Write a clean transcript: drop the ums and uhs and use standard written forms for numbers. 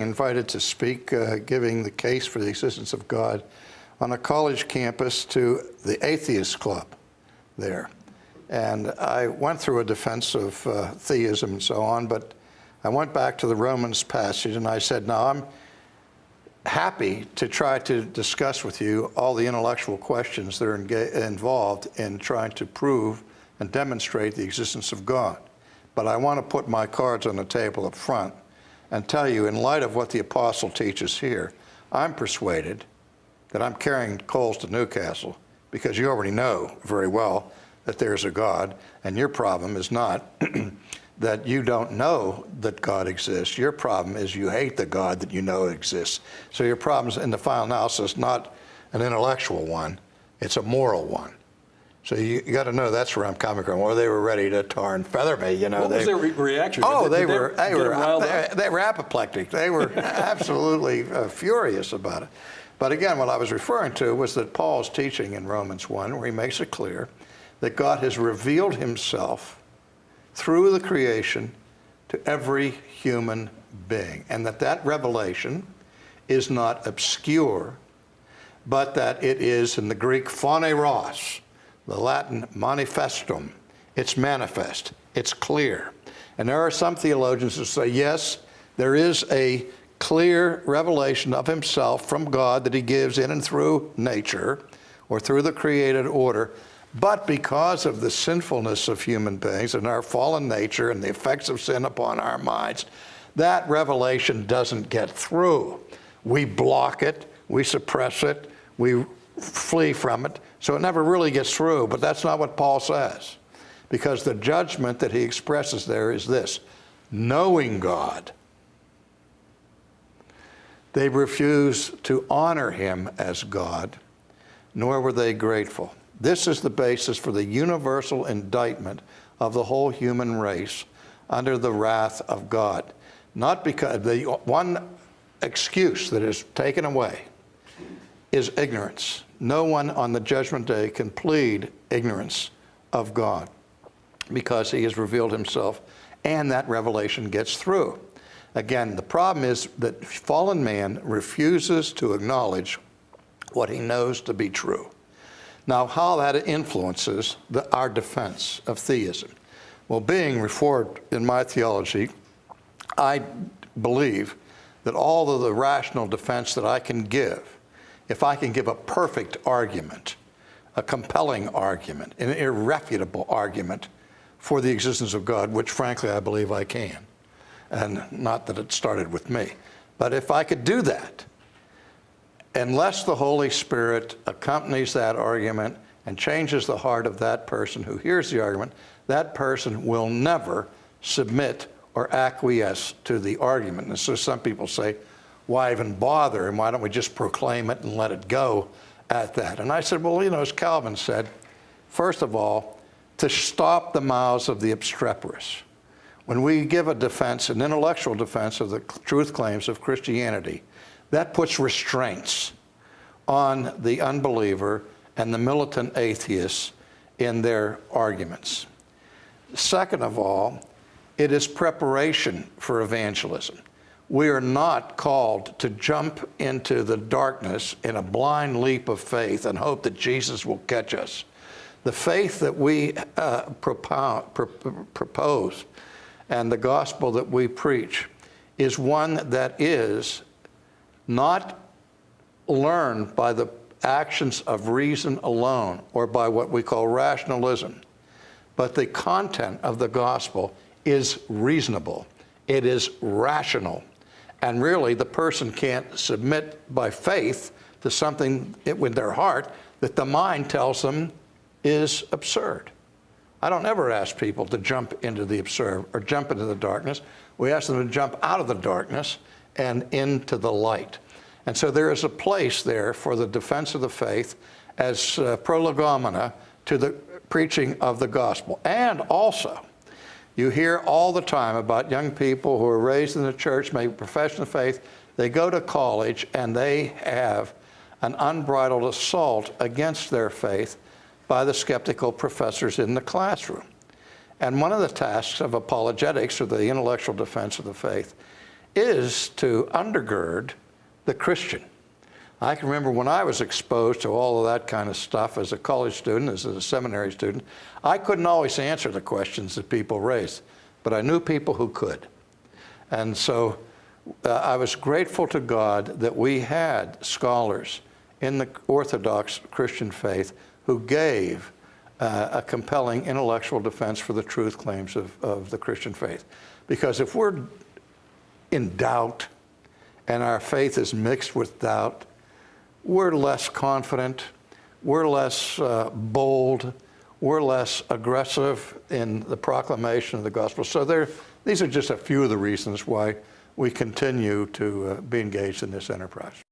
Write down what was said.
invited to speak, giving the case for the existence of God on a college campus to the Atheist Club there. And I went through a defense of theism and so on, but I went back to the Romans passage and I said, now I'm happy to try to discuss with you all the intellectual questions that are involved in trying to prove and demonstrate the existence of God. But I want to put my cards on the table up front and tell you, in light of what the apostle teaches here, I'm persuaded that I'm carrying coals to Newcastle because you already know very well that there's a God, and your problem is not that you don't know that God exists. Your problem is you hate the God that you know exists. So your problem's in the final analysis not an intellectual one, it's a moral one. So you got to know that's where I'm coming from. Well, they were ready to tar and feather me, you know. What was their reaction? Oh, they were apoplectic. They were absolutely furious about it. But again, what I was referring to was that Paul's teaching in Romans 1, where he makes it clear that God has revealed himself through the creation to every human being, and that revelation is not obscure, but that it is, in the Greek, phaneros, the Latin manifestum. It's manifest, it's clear. And there are some theologians who say, yes, there is a clear revelation of himself from God that he gives in and through nature or through the created order. But because of the sinfulness of human beings and our fallen nature and the effects of sin upon our minds, that revelation doesn't get through. We block it, we suppress it, we flee from it, so it never really gets through. But that's not what Paul says, because the judgment that he expresses there is this: knowing God, they refuse to honor him as God, nor were they grateful. This is the basis for the universal indictment of the whole human race under the wrath of God. Not because the one excuse that is taken away is ignorance. No one on the judgment day can plead ignorance of God because he has revealed himself, and that revelation gets through. Again, the problem is that fallen man refuses to acknowledge what he knows to be true. Now, how that influences our defense of theism. Well, being Reformed in my theology, I believe that all of the rational defense that I can give, if I can give a perfect argument, a compelling argument, an irrefutable argument for the existence of God, which frankly I believe I can, and not that it started with me, but if I could do that, unless the Holy Spirit accompanies that argument and changes the heart of that person who hears the argument, that person will never submit or acquiesce to the argument. And so some people say, why even bother, and why don't we just proclaim it and let it go at that? And I said, well, you know, as Calvin said, first of all, to stop the mouths of the obstreperous. When we give a defense, an intellectual defense of the truth claims of Christianity, that puts restraints on the unbeliever and the militant atheists in their arguments. Second of all, it is preparation for evangelism. We are not called to jump into the darkness in a blind leap of faith and hope that Jesus will catch us. The faith that we propose and the gospel that we preach is one that is not learned by the actions of reason alone or by what we call rationalism, but the content of the gospel is reasonable. It is rational. And really, the person can't submit by faith to something with their heart that the mind tells them is absurd. I don't ever ask people to jump into the absurd or jump into the darkness. We ask them to jump out of the darkness and into the light. And so there is a place there for the defense of the faith as prolegomena to the preaching of the gospel. And also, you hear all the time about young people who are raised in the church, make a profession of faith, they go to college and they have an unbridled assault against their faith by the skeptical professors in the classroom. And one of the tasks of apologetics, or the intellectual defense of the faith, is to undergird the Christian. I can remember when I was exposed to all of that kind of stuff as a college student, as a seminary student, I couldn't always answer the questions that people raised, but I knew people who could. And so I was grateful to God that we had scholars in the Orthodox Christian faith who gave a compelling intellectual defense for the truth claims of the Christian faith. Because if we're in doubt and our faith is mixed with doubt, we're less confident, we're less bold, we're less aggressive in the proclamation of the gospel. So these are just a few of the reasons why we continue to be engaged in this enterprise.